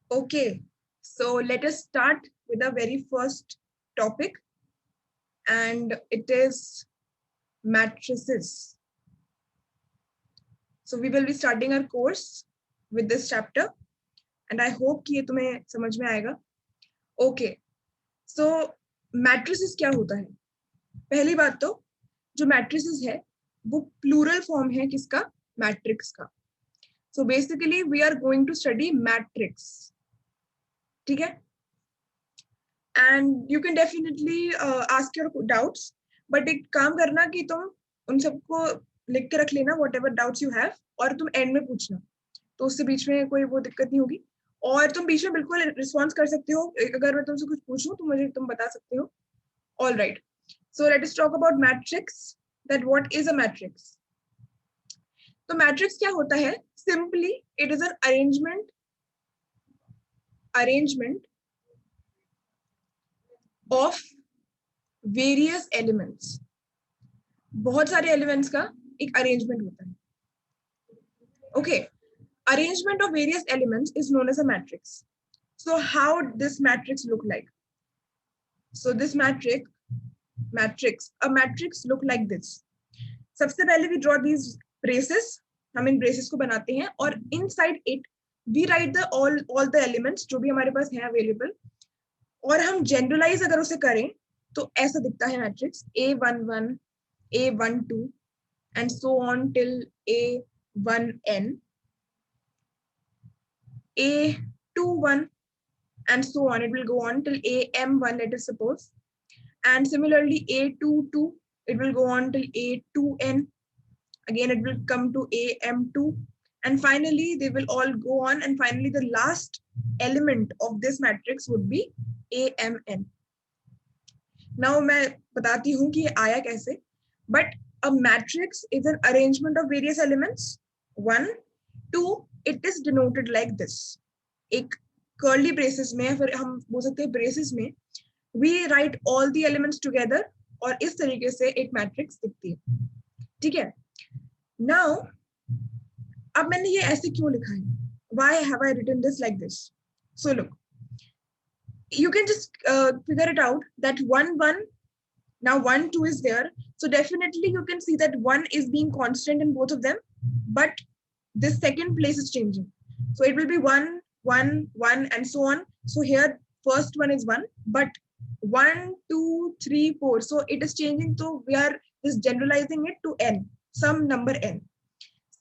Okay, so let us start with the very first topic, and it is matrices. So we will be starting our course with this chapter, and I hope कि ये तुम्हें समझ में आएगा. Okay, so matrices क्या होता है? पहली बात तो जो matrices है वो plural form है किसका? Matrix का. So basically we are going to study matrix. ठीक है? And you can definitely ask your doubts, but एक काम करना कि तुम उन सबको लिख के रख लेना whatever doubts you have, और तुम end में पूछना, तो उससे बीच में कोई वो दिक्कत नहीं होगी. और तुम बीच में बिल्कुल रिस्पॉन्स कर सकते हो. अगर मैं तुमसे कुछ पूछूं तो मुझे तुम बता सकते हो. All right, so let us talk about matrix, that what is a matrix. तो मैट्रिक्स क्या होता है? Simply it is an arrangement of various elements. बहुत सारे एलिमेंट्स का एक अरेंजमेंट होता है. Okay, arrangement of various elements is known as a matrix. So how this matrix look like? So this a matrix look like this. सबसे पहले we draw these braces. हम इन braces को बनाते हैं और inside it we write the all the elements जो भी हमारे पास हैं available. और हम generalize अगर उसे करें तो ऐसा दिखता है matrix A11, A12 and so on till A1n, A21 and so on. It will go on till AM1, let us suppose. And similarly A22, it will go on till A2n. Again it will come to AM2, and finally they will all go on, and finally the last element of this matrix would be AMN. Now मैं बताती हूँ कि ये आया कैसे. But a matrix is an arrangement of various elements. 1, 2, it is denoted like this. एक curly braces में, फिर हम बोल सकते हैं braces में, we write all the elements together और इस तरीके से एक matrix दिखती है. ठीक है? Now अब मैंने ये ऐसे क्यों लिखा है? Why have I written this like this? So look, you can just figure it out that 1 1, now 1 2 is there, so definitely you can see that 1 is being constant in both of them, but this second place is changing. So it will be 1 1 1 and so on. So here first one is 1, but 1 2 3 4, so it is changing, so we are just generalizing it to n, some number n.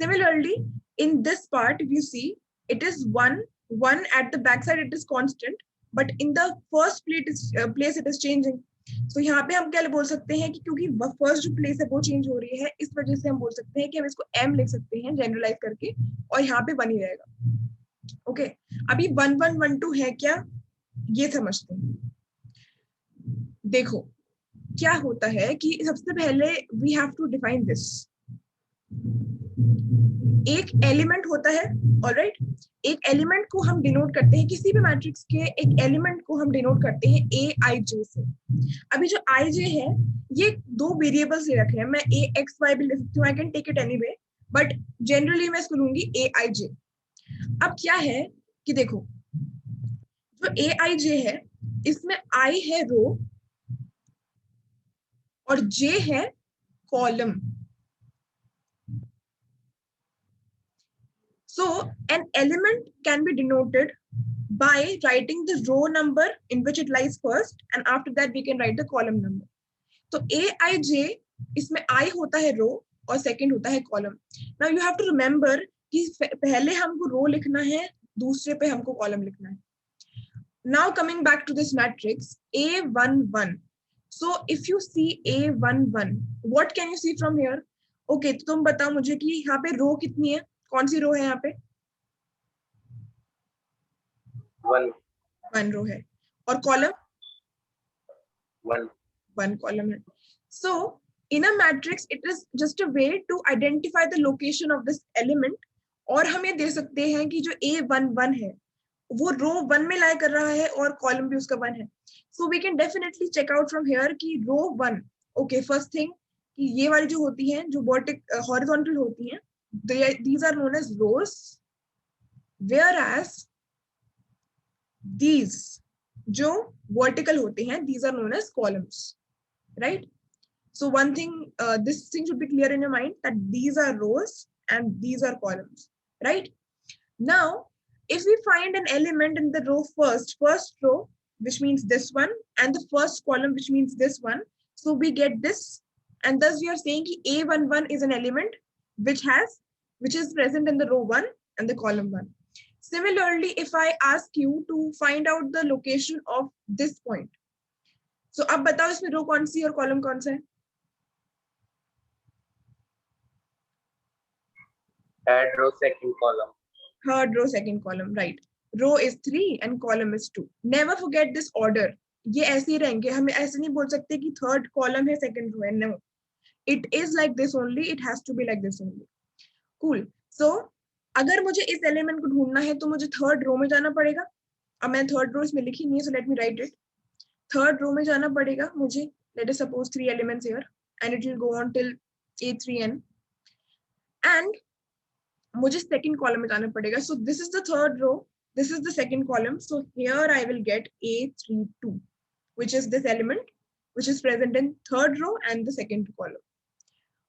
Similarly in this part, if you see, it is 1 1 at the back side, it is constant, but in the first place it is changing. So यहाँ पे हम क्या बोल सकते हैं कि क्योंकि first जो प्लेस है वो चेंज हो रही है, इस वजह से हम बोल सकते हैं कि हम इसको m लिख सकते हैं जनरलाइज करके, और यहाँ पे 1 ही रहेगा. ओके, अभी 1 1 1 2 है क्या, ये समझते हैं. देखो क्या होता है कि सबसे पहले we have to define this. एक एलिमेंट होता है, ऑलराइट, एक एलिमेंट को हम डिनोट करते हैं, किसी भी मैट्रिक्स के एक एलिमेंट को हम डिनोट करते हैं ए आई जे से. अभी जो आई जे है ये 2 वेरिएबल्स ले रखे हैं, मैं ए एक्स वाई भी लिख सकती हूँ, I can take it anyway, but generally मैं इसको लूंगी ए आई जे. अब क्या है कि देखो जो ए आई जे है इसमें आई है रो और जे है column. So an element can be denoted by writing the row number in which it lies first, and after that we can write the column number. So aij इसमें I होता है रो और सेकंड होता है column. Now you have to remember कि पहले हमको रो लिखना है, दूसरे पे हमको कॉलम लिखना है. Now coming back to this matrix A11. So if you see A11, what can you see from here? Okay, तो तुम बताओ मुझे कि यहाँ पे रो कितनी है, कौन सी रो है यहाँ पे? 1 रो है, और कॉलम 1 कॉलम है. So in a matrix it is just a way to identify the location of this element. और हम ये दे सकते हैं कि जो A11 है वो रो 1 में लाई कर रहा है और कॉलम भी उसका 1 है. So we can definitely check out from here कि रो 1, okay, first thing कि ये वाली जो होती हैं जो horizontal होती हैं, these are known as rows, whereas these जो vertical होते हैं, these are known as columns, right? So one thing, this thing should be clear in your mind that these are rows and these are columns, right? Now, if we find an element in the row first row, which means this one, and the first column, which means this one, so we get this, and thus we are saying ki A11 is an element which is present in the row 1 and the column 1. Similarly, if I ask you to find out the location of this point, so अब बताओ इसमें row कौन सी और column कौन सा है? Third row, second column. Third row, second column, right? Row is 3 and column is 2. Never forget this order. ये ऐसे ही रहेंगे, हमें ऐसे नहीं बोल सकते कि third column है, second row है. No, it is like this only. It has to be like this only. Cool. So अगर मुझे इस एलिमेंट को ढूंढना है तो मुझे थर्ड रो में जाना पड़ेगा. अब मैं थर्ड रो इसमें लिखी नहीं है, so let me write it. Third row में जाना पड़ेगा मुझे. Let us suppose 3 elements here and it will go on till A3n. And मुझे second column में जाना पड़ेगा. So this is the third row. This is the second column. So here I will get A32, which is this element, which is present in third row and the second column.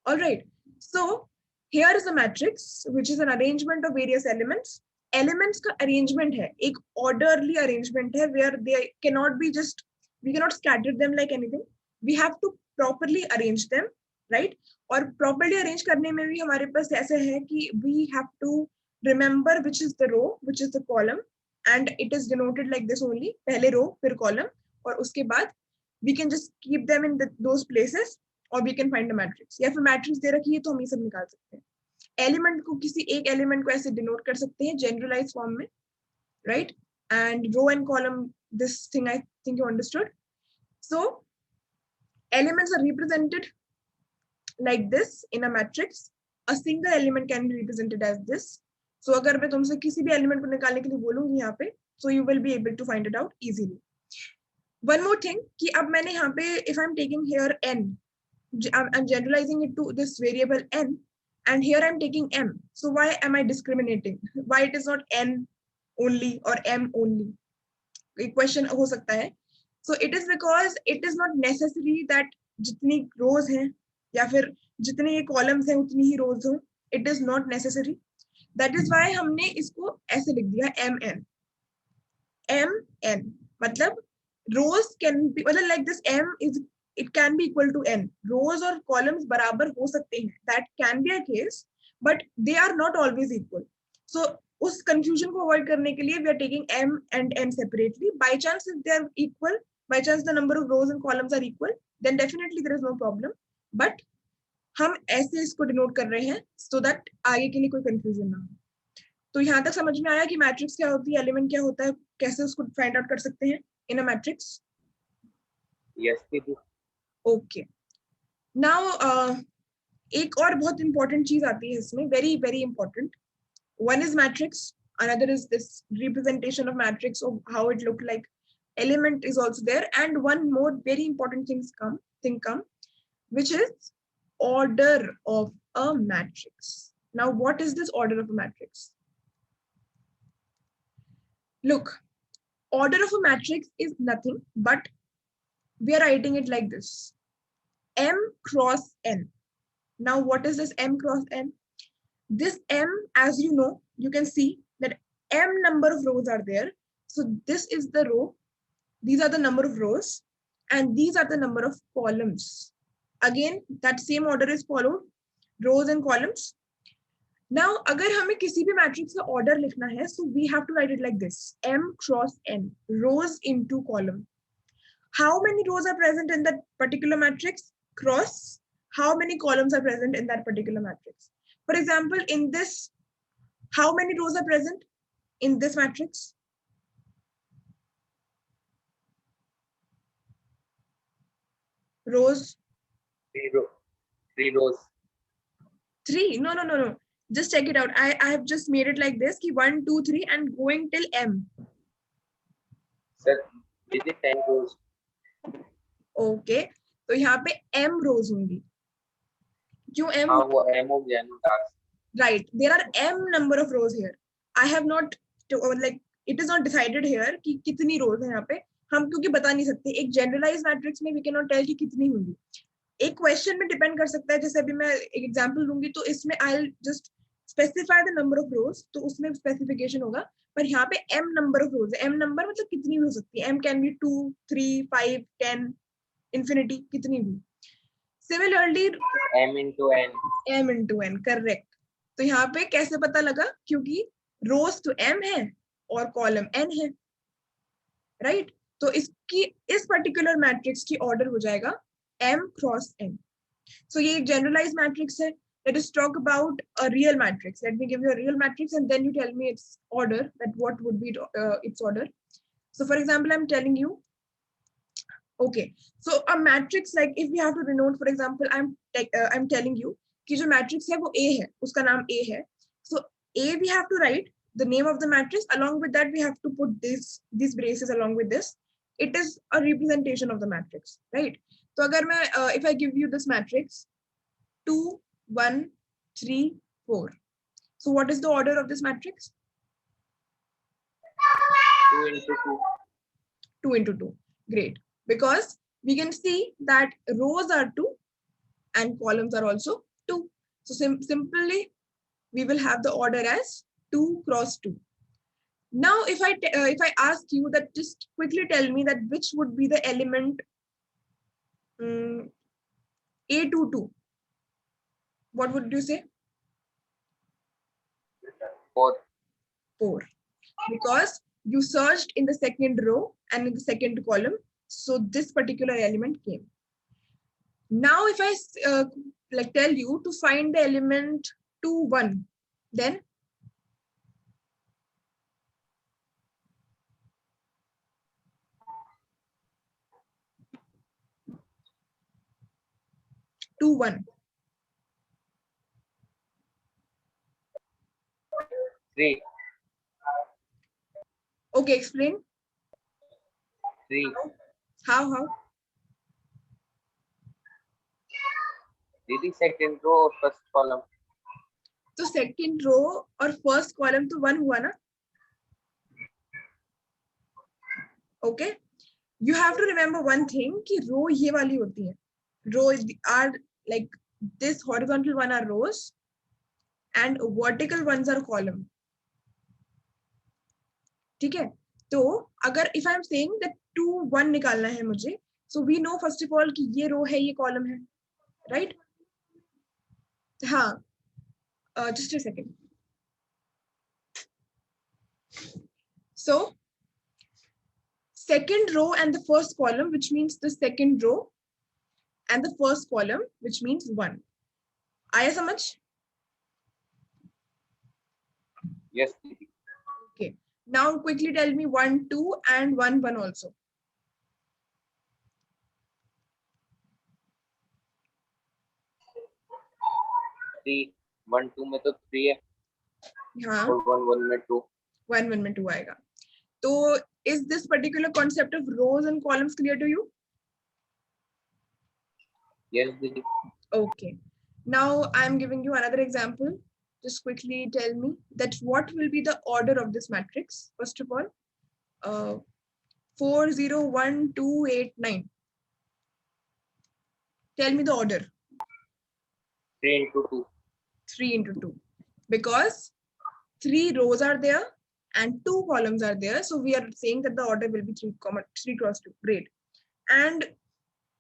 All right. So here is a matrix, which is an arrangement of various elements. Elements का arrangement है, एक orderly arrangement है, where they cannot be just, we cannot scatter them like anything. We have to properly arrange them, right? और properly arrange करने में भी हमारे पास ऐसे है कि we have to remember which is the row, which is the column, and it is denoted like this only. पहले row, फिर column, और उसके बाद we can just keep them in those places, और we can find a matrix. या फिर matrix दे रखी है तो हम ये सब निकाल सकते हैं. एलिमेंट को किसी एक एलिमेंट को ऐसे डिनोट कर सकते हैं जनरलाइज फॉर्म में, right? And row and column, this thing I think you understood. So elements are represented like this in a matrix. A single element can be represented as this. So अगर मैं तुमसे किसी भी element को निकालने के लिए बोलूंगी यहाँ पे, so you will be able to find it out easily. One more thing कि अब मैंने यहाँ पे, if I'm taking here n, I'm generalizing it to this variable n, and here I'm taking m. So why am I discriminating? Why it is not n only or m only? A question हो सकता है. So it is because it is not necessary that जितनी rows हैं या फिर जितने ये columns हैं उतनी ही rows हो. It is not necessary. That is why हमने इसको ऐसे लिख दिया mn. mn मतलब rows can be, मतलब like this m is, it can be equal to n. Rows और columns बराबर हो सकते हैं. That can be a case, but they are not always equal. So उस confusion को avoid करने के लिए we are taking m and n separately. By chance if they are equal, by chance the number of rows and columns are equal, then definitely there is no problem. But हम ऐसे इसको denote कर रहे हैं so that आगे के लिए कोई confusion ना हो. तो यहाँ तक समझ में आया कि मैट्रिक्स क्या होती है, एलिमेंट क्या होता है, कैसे उसको फाइंड आउट कर सकते हैं इन अ मैट्रिक्स? Yes, दीदी. ओके. नाउ एक और बहुत इंपॉर्टेंट चीज आती है इसमें, very very important. One is matrix, another is this representation of matrix of how it look like. Element is also there, and one more very important thing come, which is order of a matrix. Now what is this order of a matrix? Look, order of a matrix is nothing but we are writing it like this: m cross n. Now what is this m cross n? This m, as you know, you can see that m number of rows are there. So this is the row, these are the number of rows, and these are the number of columns. Again that same order is followed, rows and columns. Now अगर हमें किसी भी matrix का order लिखना है, so we have to write it like this: m cross n, rows into column. How many rows are present in that particular matrix? Cross how many columns are present in that particular matrix. For example, in this, how many rows are present in this matrix? Rows? Three rows. 3? No. Just check it out. I have just made it like this: 1, 2, 3 and going till m. Sir, is it 10 rows? Okay, तो यहाँ पे m rows होंगी. क्यों m? हाँ, वो m हो गया ना. Right, there are m number of rows here. I have not like it is not decided here कि कितनी रोज है यहाँ पे, हम क्योंकि बता नहीं सकते। एक जनरलाइज मैट्रिक्स में वी कैन नॉट टेल कि कितनी होंगी। एक क्वेश्चन में डिपेंड कर सकता है, जैसे अभी मैं एक एग्जांपल दूंगी तो इसमें I will just specify the number of रोज, तो उसमें स्पेसिफिकेशन होगा। पर यहाँ पे m नंबर ऑफ रोज है, m नंबर मतलब कितनी भी हो सकती है, m कैन बी 2 3 5 10 इंफिनिटी, कितनी भी। Similarly m into n. m into n, correct. तो यहाँ पे कैसे पता लगा, क्योंकि रोज तो m है और कॉलम n है, राइट। तो इसकी इस पर्टिकुलर मैट्रिक्स की ऑर्डर हो जाएगा m क्रॉस n। So ये एक generalized matrix है. Let us talk about a real matrix. Let me give you a real matrix and then you tell me its order, that what would be its order. So for example, I'm telling you, okay, so a matrix, like if we have to denote, for example, I'm telling you कि जो matrix है वो A है, उसका नाम A है. So A we have to write the name of the matrix. Along with that, we have to put these braces along with this. It is a representation of the matrix, right? तो अगर मैं if I give you this matrix 2 1 3 4, so what is the order of this matrix? 2 into 2. 2 into 2. Great, because we can see that rows are 2 and columns are also 2. So simply we will have the order as 2 cross 2. Now if I ask you that, just quickly tell me that which would be the element A22, what would you say? 4. 4, because you searched in the second row and in the second column, so this particular element came. Now if I like tell you to find the element 2 1, then 2 1, 3. okay, explain 3. how. Didi second row or first column? तो second row और first column तो 1 हुआ ना, okay. You have to remember one thing कि row ये वाली होती है, row are like this horizontal one are rows and vertical ones are column, ठीक है। तो अगर if I am saying that 2 1 निकालना है मुझे, so we know first of all कि ये रो है ये कॉलम है, राइट? हाँ, just a second. So second row and the first column, which means the second row and the first column, which means 1. आया समझ? Yes, Didi. Okay. Now quickly tell me 1 2 and 1 1 also. 3 1 2 में तो 3 है हाँ, और 1 1 में 2. 1 1 में 2 आएगा. तो is this particular concept of rows and columns clear to you? Yes, Didi. Okay. Now I'm giving you another example. Just quickly tell me that what will be the order of this matrix. First of all, 4 0 1 2 8 9. Tell me the order. 3 into 2. 3 into 2, because 3 rows are there and 2 columns are there, so we are saying that the order will be 3 cross 2. Great. And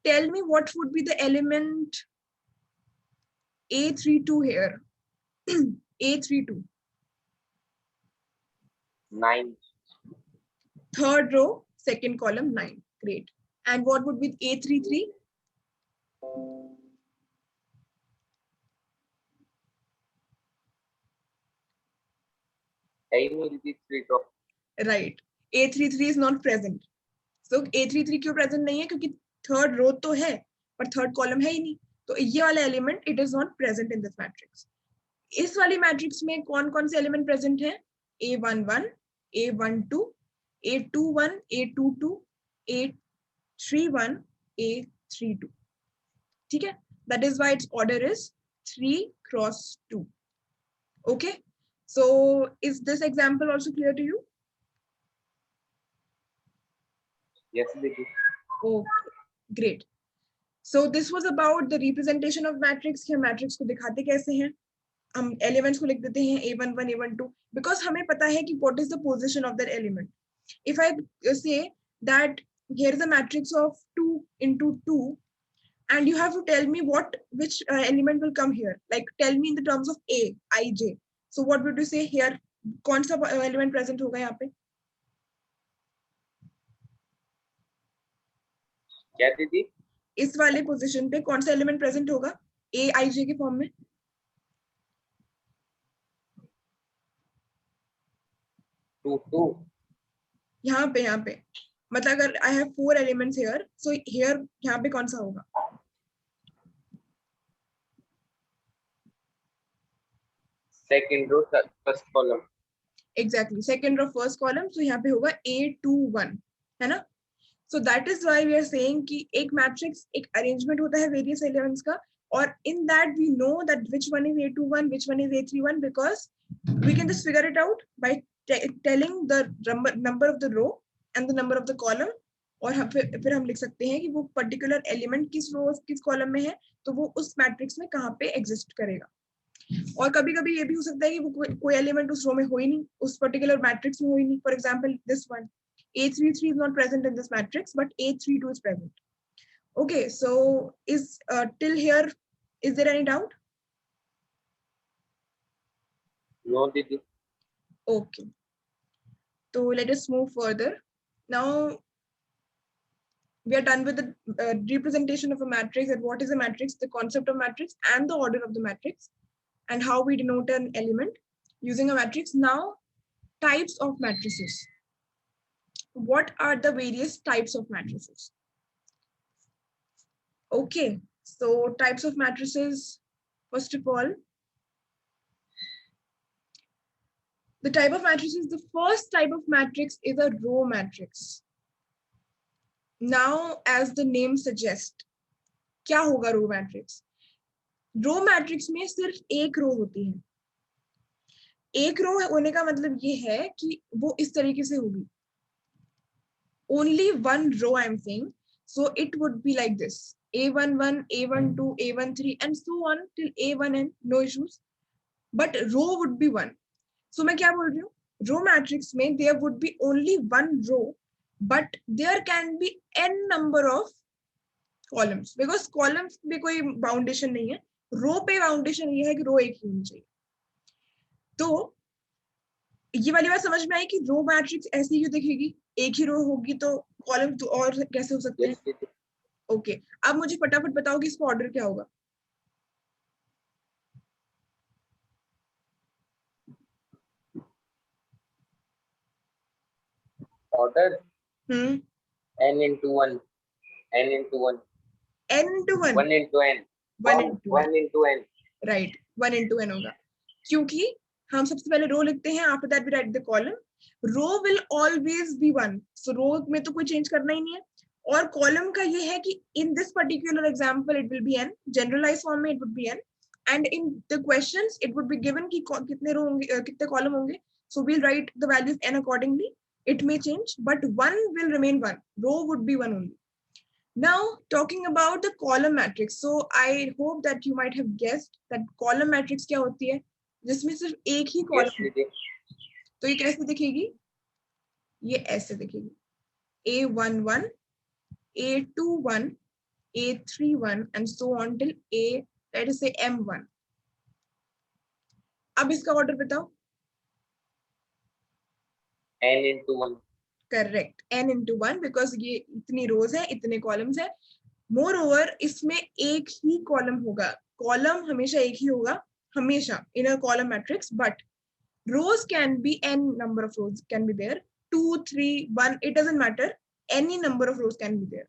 tell me what would be the element A32 here. A32, 9. third row, second column, 9. Great. And what would be A33? है ही नहीं Didi 3 तो. Right. A33 is not present. So A33 क्यों present नहीं है? क्योंकि third row तो है पर third column है ही नहीं, तो ये वाला element it is not present in this matrix. इस वाली मैट्रिक्स में कौन कौन से एलिमेंट प्रेजेंट है? A11, A12, A21, A22, A31, A32. ठीक है? That is why its order is 3 cross 2. Okay? So is this example also clear to you? Yes, Didi. Okay, great. So this was about the representation of matrix. कि हम matrix को दिखाते कैसे हैं. हम elements को लिख देते हैं A11, A12 because हमें पता है कि what is the position of that element. If I say that here is a matrix of 2 into 2 and you have to tell me which element will come here, like tell me in the terms of A, I, J. So what would you say here? कौन सा element present होगा यहाँ पे? क्या दीदी? इस वाले position पे कौन सा एलिमेंट प्रेजेंट होगा ए आई जे के फॉर्म में? 2 2 यहाँ पे मतलब अगर I have 4 elements here, so here यहाँ पे कौन सा होगा? Second row first column. Exactly, second row first column. So यहाँ पे होगा A21, है ना? So that is why we are saying कि एक मैट्रिक्स एक अरेंजमेंट होता है वेरियस एलिमेंट्स का, और in that we know that which one is A21, which one is A31 because we can just figure it out by telling the number of the row and the number of the column. और फिर हम लिख सकते हैं कि वो particular element किस रो किस कॉलम में है, तो वो उस मैट्रिक्स में कहाँ पे एग्जिस्ट करेगा. और कभी कभी ये भी हो सकता है कि वो कोई एलिमेंट उस रो में हो ही नहीं, उस पर्टिकुलर मैट्रिक्स में हो ही नहीं. For example this one A33 is not present in this matrix, but A32 is present. Okay, so is till here, is there any doubt? No, Didi. Okay, so let us move further. Now we are done with the representation of a matrix, and what is a matrix, the concept of matrix and the order of the matrix, and how we denote an element using a matrix. Now types of matrices. What are the various types of matrices? Okay, so types of matrices, first of all, the type of matrices, the first type of matrix is a row matrix. Now as the name suggests, क्या होगा row matrix? Row matrix में सिर्फ एक रो होती है. एक रो होने का मतलब ये है कि वो इस तरीके से होगी, only one row I'm saying. So it would be like this: A11, A12, A13 and so on till A1n, no issues, but row would be one. So मैं क्या बोल रही हूँ, रो मैट्रिक्स में there would be only one row but there can be n number of columns because columns में कोई बाउंडेशन नहीं है. रो पे बाउंडेशन ये है कि रो एक ही होनी चाहिए. तो ये वाली बात समझ में आई कि रो मैट्रिक्स ऐसी क्यों दिखेगी, एक ही रो होगी तो कॉलम तो और कैसे हो सकते हैं? Yes, Didi. ओके, अब मुझे फटाफट बताओ कि इसका ऑर्डर क्या होगा. Order n n into 1, n into 1, into 1, 1 into n, 1 into 1, 1 into n. Right, 1 into n होगा क्योंकि हम सबसे पहले रो लिखते हैं, after that we write the column. Row will always be 1, so row में तो कोई चेंज करना ही नहीं है. और कॉलम का ये है कि in this particular example it will be n, generalize form में it would be n, and in the questions it would be given कि कितने रो होंगे, कितने कॉलम होंगे. So we'll write the values n accordingly. It may change, but 1 will remain 1. Row would be 1 only. Now, talking about the column matrix. So, I hope that you might have guessed that column matrix क्या होती है, जिसमें सिर्फ एक ही Yes, column. Didi. तो ये कैसे दिखेगी? ये ऐसे दिखेगी: A11, A21, A31 and so on till A, let us say M1. अब इसका ऑर्डर बताओ. n into 1. Correct, n into 1 because ये इतनी रोज है, इतने कॉलम्स है. मोर ओवर इसमें एक ही कॉलम होगा, कॉलम हमेशा एक ही होगा, हमेशा in a column matrix. But rows can be n number of rows can be there, 2 3 1, it doesn't matter, any number of rows can be there.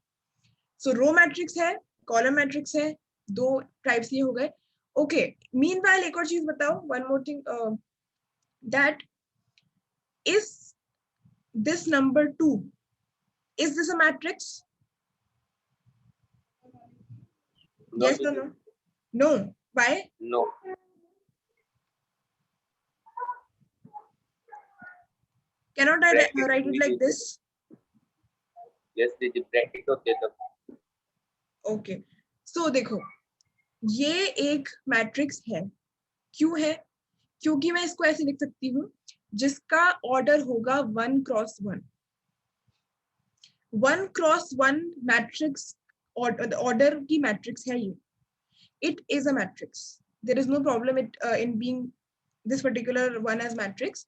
So row matrix है, column matrix है, दो types ये हो गए. Okay, meanwhile एक और चीज बताओ, one more thing, that is this number 2, is this a matrix? No, Yes or Didi. no? No. Why? No. Cannot I Bracket write it like Didi. this? Yes दीदी, bracket होते हैं तब। Okay, सो देखो ये एक मैट्रिक्स है। क्यों है? क्योंकि मैं इसको ऐसे लिख सकती हूँ जिसका ऑर्डर होगा 1 क्रॉस 1। 1 क्रॉस 1 मैट्रिक्स ऑर्डर की मैट्रिक्स है ये। It is a matrix. There is no problem in being this particular one as matrix,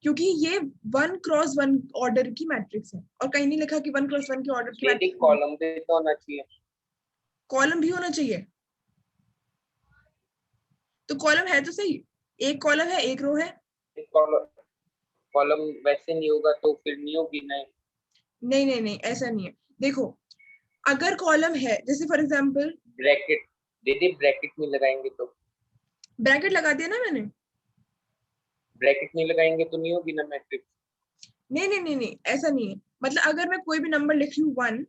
क्योंकि ये 1 क्रॉस 1 ऑर्डर की मैट्रिक्स है और कहीं नहीं लिखा कि 1 क्रॉस 1 की ऑर्डर की दीदी मैट्रिक्स। कॉलम भी तो होना चाहिए। कॉलम भी होना चाहिए, तो कॉलम है तो सही, एक कॉलम है एक रो है। कॉलम वैसे नहीं होगा तो फिर नहीं होगी ना। नहीं नहीं नहीं, ऐसा नहीं है। देखो अगर कॉलम है, जैसे फॉर एग्जांपल ब्रैकेट दीदी, ब्रैकेट नहीं लगाएंगे तो, ब्रैकेट लगा दिया ना मैंने। ब्रैकेट नहीं लगाएंगे तो नहीं होगी ना मैट्रिक्स। नहीं नहीं नहीं नहीं, ऐसा नहीं है। मतलब अगर मैं कोई भी नंबर लिख रही हूँ 1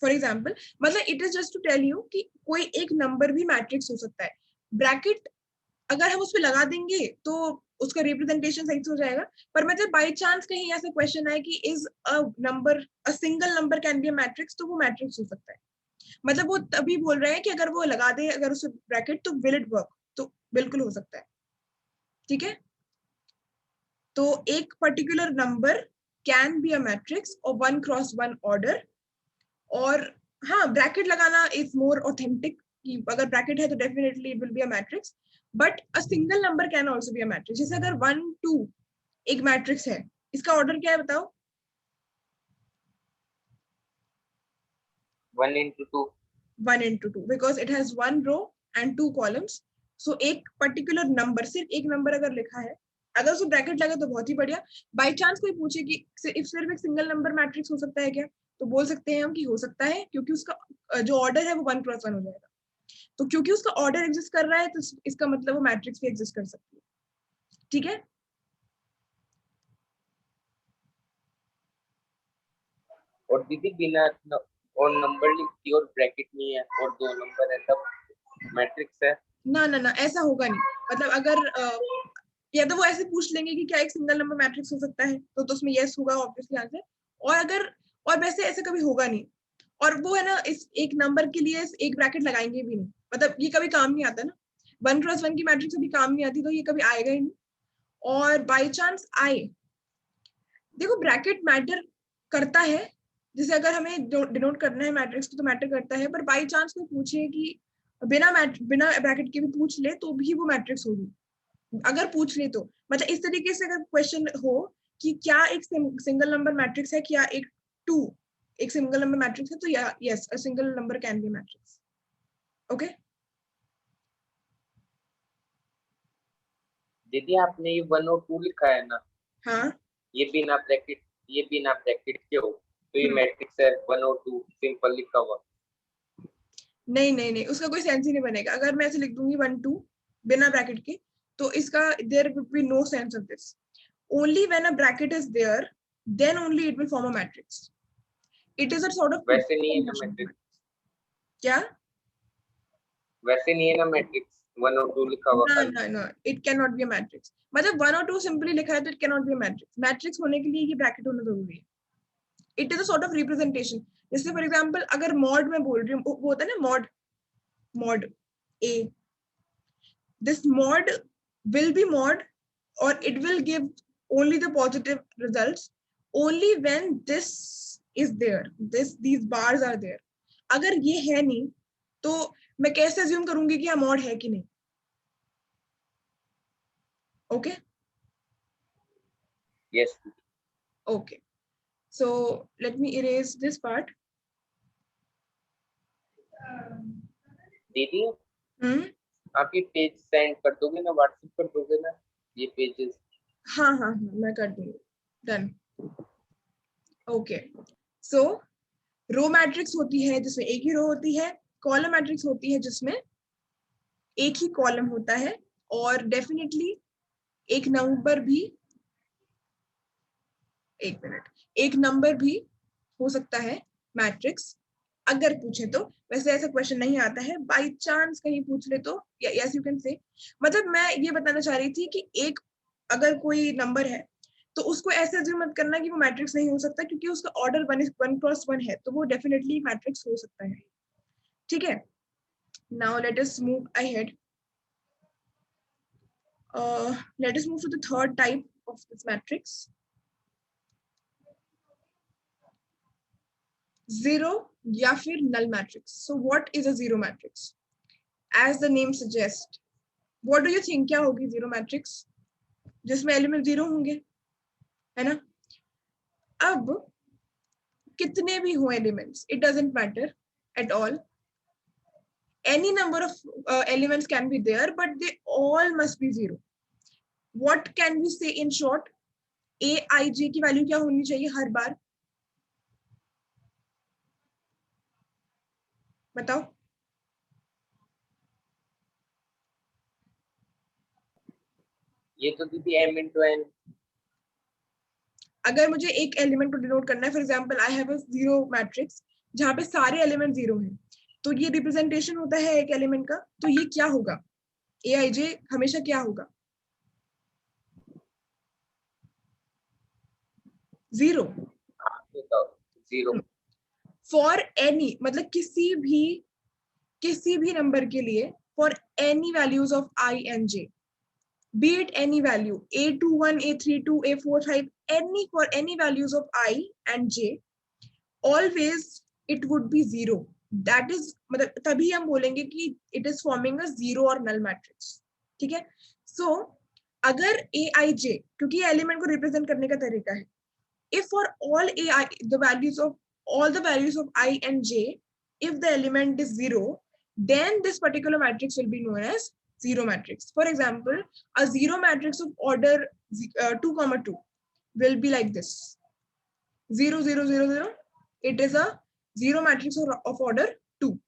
फॉर एग्जाम्पल, मतलब it is just to tell you कि कोई एक नंबर भी मैट्रिक्स हो सकता है। ब्रैकेट अगर हम उस पर लगा देंगे तो उसका रिप्रेजेंटेशन सही से हो जाएगा। पर मतलब बाई चांस कहीं ऐसा क्वेश्चन है कि is a number a single number can be a matrix, तो वो मैट्रिक्स हो सकता है। मतलब वो तभी बोल रहे हैं कि अगर वो लगा दे अगर उसे ब्रैकेट तो विल इट वर्क, तो बिल्कुल हो सकता है। ठीक है, तो एक particular number can be a matrix और 1 क्रॉस 1 ऑर्डर। और हाँ, ब्रैकेट लगाना इज मोर ऑथेंटिक कि अगर ब्रैकेट है तो definitely it will be a matrix. But a single number can also be a matrix. जैसे अगर 1 2 एक मैट्रिक्स है, इसका ऑर्डर क्या है बताओ? 1 into 2। 1 into 2 because it has 1 row and 2 columns. So एक पर्टिकुलर नंबर, सिर्फ एक नंबर अगर लिखा है, अगर उसको ब्रैकेट लगे तो बहुत ही बढ़िया। बाई चांस कोई पूछे कि सिर्फ एक सिंगल नंबर मैट्रिक्स हो सकता है क्या, तो बोल सकते हैं हम कि हो सकता है, क्योंकि उसका जो ऑर्डर है वो 1 क्रॉस 1 हो जाएगा। तो क्योंकि उसका ऑर्डर एग्जिस्ट कर रहा है तो इसका मतलब वो मैट्रिक्स भी एग्जिस्ट कर सकती है। ठीक है, और दीदी बिना और नंबर लिखती और ब्रैकेट नहीं है और 2 नंबर है तब मैट्रिक्स है। ना ना ना, ऐसा होगा नहीं। मतलब अगर या तो वो ऐसे पूछ लेंगे कि क्या एक सिंगल नंबर मैट्रिक्स हो सकता है, तो उसमें यस होगा ऑब्वियसली आंसर। और अगर, और वैसे ऐसे कभी होगा नहीं। और वो है ना, इस एक नंबर के लिए एक ब्रैकेट लगाएंगे भी नहीं, मतलब ये कभी काम नहीं आता ना। 1 क्रॉस 1 की मैट्रिक्स अभी काम नहीं आती, तो ये कभी आएगा ही नहीं। और बाई चांस आए, देखो ब्रैकेट मैटर करता है। जैसे अगर हमें डिनोट करना है मैट्रिक्स को तो मैटर करता है, पर बाई चांस कोई पूछे कि बिना ब्रैकेट के भी पूछ ले तो भी वो मैट्रिक्स होगी, अगर पूछ ले तो। मतलब इस तरीके से अगर क्वेश्चन हो कि क्या एक सिंगल नंबर मैट्रिक्स है, क्या एक 2 एक सिंगल नंबर मैट्रिक्स है, तो या yes a single number can be matrix. Okay, दीदी आपने ये 1 और 2 लिखा है ना, हाँ। ये बिना ब्रैकेट, ये बिना ब्रैकेट के हो तो ये मैट्रिक्स है 1 और 2 सिंपल लिखा हुआ। नहीं नहीं नहीं, उसका कोई सेंस ही नहीं बनेगा। अगर मैं ऐसे लिख दूंगी 1 2 बिना ब्रैकेट के, तो इसका there will be no sense of this. Only when a bracket is there, then only it will form a matrix. It is a sort of वैसे नहीं है ना रिप्रेजेंटेशन। मैट्रिक्स, क्या? वैसे नहीं है ना मैट्रिक्स 1 और 2 लिखा हुआ No, खाली। no, no. It cannot be a matrix. मतलब 1 और 2 सिंपली लिखा है तो it cannot be a matrix. Matrix होने के लिए ये ब्रैकेट होना जरूरी है। It is a sort of representation. जैसे फॉर एग्जाम्पल अगर मॉड में बोल रही हूँ, वो होता है ना mod, mod a, this mod will be mod or it will give only the positive results only when this is there, these bars are there. अगर ये है नहीं तो मैं कैसे अज्यूम करूंगी कि यहाँ मॉड है कि नहीं? Okay, yes okay, so let me erase this part. दीदी, हम्म, आप ये पेज सेंड कर दोगे ना, व्हाट्सएप कर दोगे ना ये पेजेस। हाँ हाँ हाँ, मैं कर दूंगी। डन। ओके, सो रो मैट्रिक्स होती है जिसमें एक ही रो होती है, कॉलम मैट्रिक्स होती है जिसमें एक ही कॉलम होता है, और डेफिनेटली एक नंबर भी, एक मिनट, एक नंबर भी हो सकता है मैट्रिक्स, अगर पूछे तो। वैसे ऐसा क्वेश्चन नहीं आता है, बाय चांस कहीं पूछ ले तो यस यू कैन से। मतलब मैं ये बताना चाह रही थी कि एक, अगर कोई नंबर है तो उसको ऐसे अज्यूम मत करना कि वो मैट्रिक्स नहीं हो सकता, क्योंकि उसका ऑर्डर 1 है, तो वो डेफिनेटली मैट्रिक्स हो सकता है। ठीक है, now let us move ahead. Let us move to the third type of this matrix. Zero या फिर null matrix. So what is a zero matrix? As the name suggests, what do you think क्या होगी zero matrix? जिसमें element zero होंगे, है ना? अब कितने भी हो elements, it doesn't matter at all. Any number of elements can be there, but they all must be zero. What can we say in short? Aij की वैल्यू क्या होनी चाहिए हर बार? बताओ. ये तो दीदी m into n. अगर मुझे एक एलिमेंट को डिनोट करना है, for example I have a zero matrix जहां पे सारे एलिमेंट जीरो हैं, तो ये रिप्रेजेंटेशन होता है एक एलिमेंट का, तो ये क्या होगा? Aij हमेशा क्या होगा? जीरो. जीरो. फॉर एनी, मतलब किसी भी नंबर के लिए, for any values of I and J, be it any value A21, A32, A45, for any values of I and J, always it would be zero. That is, मतलब तभी हम बोलेंगे कि it is forming a zero or null matrix. ठीक है? So अगर Aij, क्योंकि element को रिप्रेजेंट करने का तरीका है, if for all AI, all the values of I and J, if the element is zero, then this particular matrix will be known as zero matrix. For example, a zero matrix of order 2, 2 will be like this: 0, 0, 0, 0. It is a zero matrix of order 2.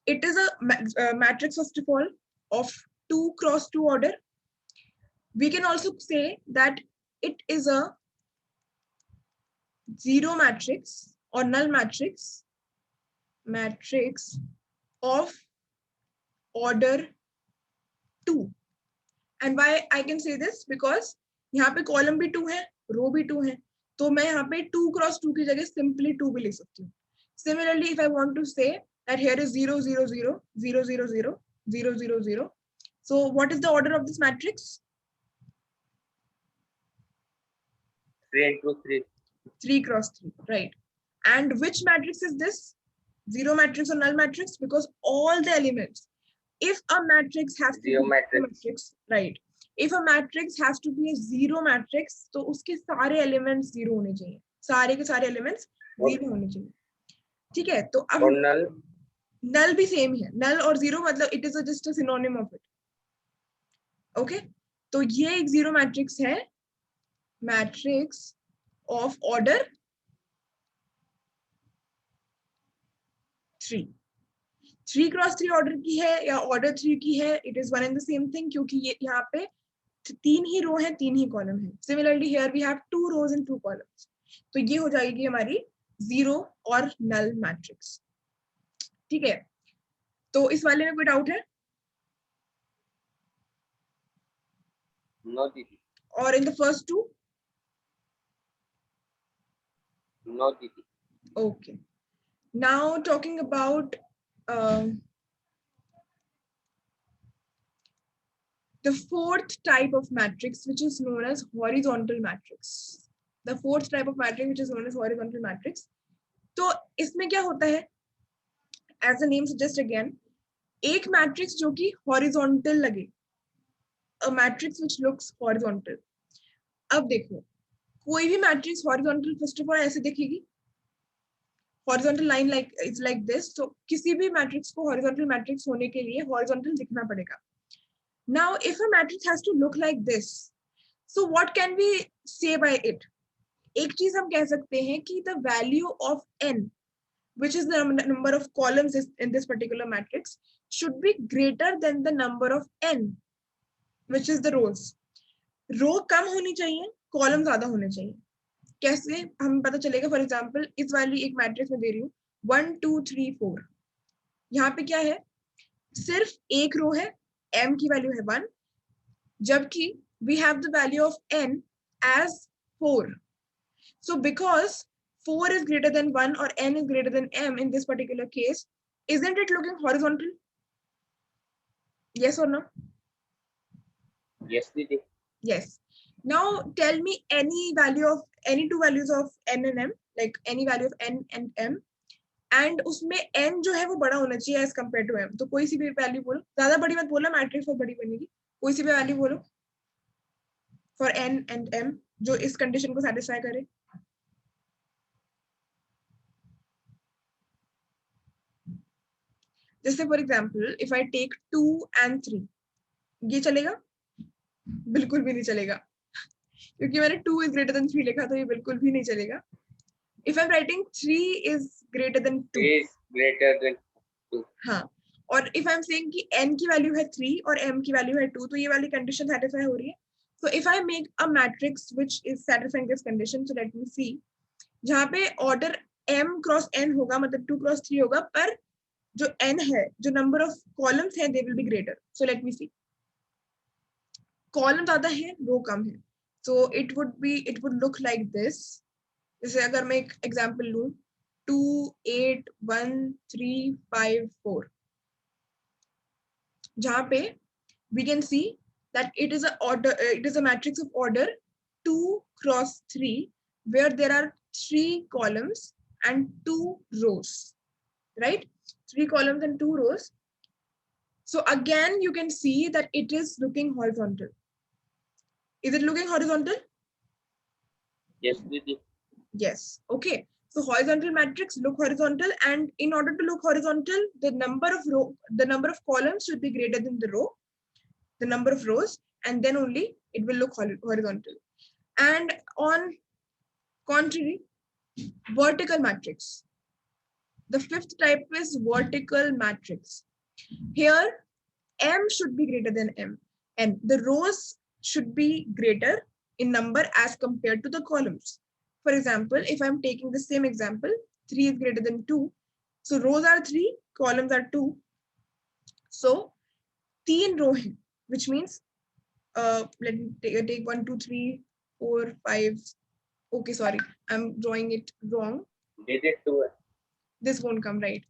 It is a matrix, first of all, of 2 cross 2 order. We can also say that it is a zero matrix or null matrix of order 2. And why I can say this? Because यहाँ पे column भी 2 है, रो भी 2 है, तो मैं यहाँ पे 2 क्रॉस 2 की जगह सिंपली 2 भी लिख सकती हूँ. Similarly, if I want to say that here is 0, 0, 0, 0, 0, 0, 0, 0, 0. So what is the order of this matrix? 3 into 3. 3 cross 3, right? And which matrix is this? Zero matrix or null matrix? Because all the elements, if a matrix has to Zero be matrix. right? If a matrix has to be a zero matrix, तो उसके सारे elements zero होने चाहिए, सारे के सारे elements zero होने चाहिए. ठीक है, तो अब और null भी सेम है, null और zero मतलब it is just a synonym of it. Okay, तो ये एक zero matrix है, matrix of order 3. 3 cross 3 order की है या ऑर्डर 3 की है, it is one and the same thing, क्योंकि ये यहाँ पे 3 ही रो है, 3 ही कॉलम है. Similarly here we have 2 rows and 2 columns, तो ये हो जाएगी हमारी जीरो और नल मैट्रिक्स. ठीक है, तो इस वाले में कोई डाउट है? नो दीदी. और in the first two? No दीदी. Okay, now talking about the fourth type of matrix, which is known as horizontal matrix. The fourth type of matrix, which is known as horizontal matrix. तो इसमें क्या होता है? As the name suggests again, एक matrix जो कि horizontal लगे, a matrix which looks horizontal. अब देखो, कोई भी matrix horizontal first of all ऐसे दिखेगी, horizontal line like it's like this. तो किसी भी मैट्रिक्स को हॉरिजॉन्टल मैट्रिक्स होने के लिए हॉरिजॉन्टल दिखना पड़ेगा. Now if a matrix has to look like this, so what can we say by it? एक चीज हम कह सकते हैं कि the value of n, which is the number of columns in this particular matrix, should be greater than the number of n, which is the rows. रो कम होनी चाहिए, column ज्यादा होने चाहिए. कैसे हमें पता चलेगा? फॉर एग्जाम्पल इस वाली एक मैट्रिक्स में दे रही हूँ 1, 2, 3, 4. यहाँ पे क्या है? सिर्फ एक रो है, m की वैल्यू है 1, जबकि we have the value of n as 4. So because 4 is greater than 1 or n is greater than m in this particular case, isn't it looking horizontal? Yes or no? Yes, Didi. Yes. Now tell me any value of any two values of n and m, like any value of n and m, and उसमें n जो है वो बड़ा होना चाहिए as compared to m. तो कोई सी भी वैल्यू बोलो, ज्यादा बड़ी मत बोलना, मैट्रिक्स बहुत बड़ी बनेगी. कोई सी भी वैल्यू बोलो for n and m जो इस कंडीशन को satisfy करे. जैसे for example if I take 2 and 3, ये चलेगा? बिल्कुल भी नहीं चलेगा, क्योंकि मैंने 2 is greater than 3 लिखा, तो ये बिल्कुल भी नहीं चलेगा. If I'm writing 3 is greater than 2, is greater than 2. हाँ, और if I'm saying कि n की वैल्यू है 3 और m की वैल्यू है 2, तो ये वाली कंडीशन सेटिस्फाई हो रही है. So if I make a matrix which is satisfying this condition, so let me see, जहाँ पे ऑर्डर m क्रॉस n होगा, मतलब 2 क्रॉस 3 होगा, पर जो n है, जो नंबर ऑफ कॉलम्स है, they will be greater. So let me see, column ज्यादा है, रो कम है, so it would look like this. जैसे अगर मैं एक एग्जांपल लूं, 2 8 1 3 5 4, जहाँ पे we can see that it is a matrix of order 2 cross 3 where there are 3 columns and 2 rows, right? 3 columns and 2 rows. So again you can see that it is looking horizontal. Is it looking horizontal? Yes, Didi. Yes. Okay. So horizontal matrix look horizontal, and in order to look horizontal, the number of columns should be greater than the number of rows, and then only it will look horizontal. And on contrary, vertical matrix. The fifth type is vertical matrix. Here, m should be greater than m, and the rows should be greater in number as compared to the columns. For example, if I'm taking the same example, 3 is greater than 2. So rows are 3, columns are 2. So 3 row hai, which means let me take 1 2 3 4 5. Okay, sorry, I'm drawing it wrong. Did it too. This won't come right.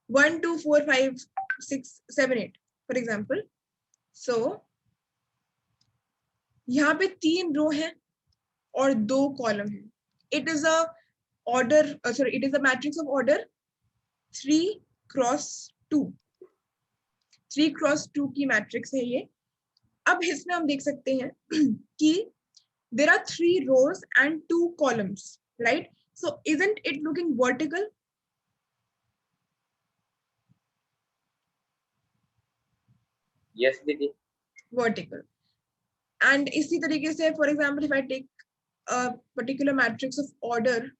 1 2 4 5 6 7 8, for example. So यहाँ पे 3 रो है और 2 column है. It is a matrix of order 3 cross 2. 3 cross 2 की matrix है ये. अब इसमें हम देख सकते हैं कि there are 3 rows and 2 columns, right? So isn't it looking vertical? Yes, Didi. Vertical. And इसी तरीके से, for example, if I take a particular matrix of order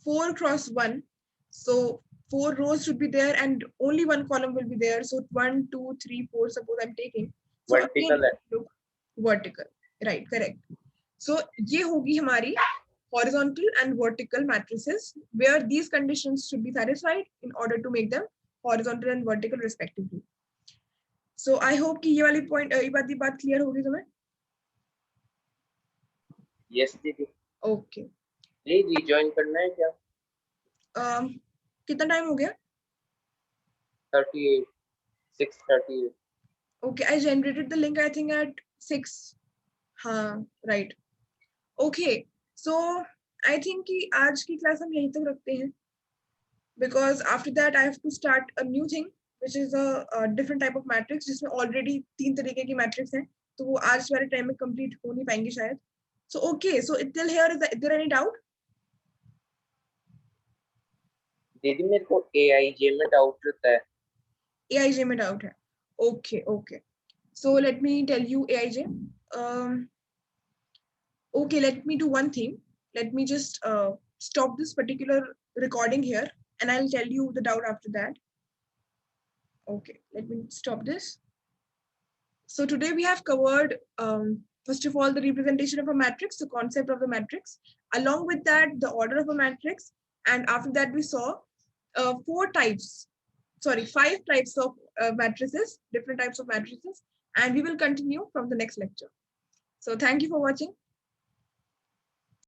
4 cross 1, so 4 rows should be there and only 1 column will be there. So 1 2 3 4, suppose I'm taking. So Vertical again, look vertical, right? Correct. So ये होगी हमारी horizontal and vertical matrices where these conditions should be satisfied in order to make them horizontal and vertical respectively. So I hope कि ये वाली point ये बात clear होगी तुम्हें? Yes, Didi. Okay. नहीं rejoin करना है क्या? कितना टाइम हो गया? 38 6:38. Okay, I generated the link I think at 6. हाँ, right. Okay, so I think कि आज की क्लास हम यहीं तक रखते हैं, because after that I have to start a new thing which is a different type of matrix जिसमें already 3 तरीके की matrix हैं, तो वो आज वाले टाइम में complete हो नहीं पाएंगे शायद. So okay, so till here is there any doubt? दीदी मेरे को AIJ में डाउट रहता है. AIJ में doubt है. Okay, okay. So let me tell you AIJ. Okay, let me do one thing. Let me just stop this particular recording here and I'll tell you the doubt after that. Okay, let me stop this. So today we have covered, first of all, the representation of a matrix, the concept of the matrix. Along with that, the order of a matrix. And after that, we saw 5 types of matrices, different types of matrices. And we will continue from the next lecture. So thank you for watching.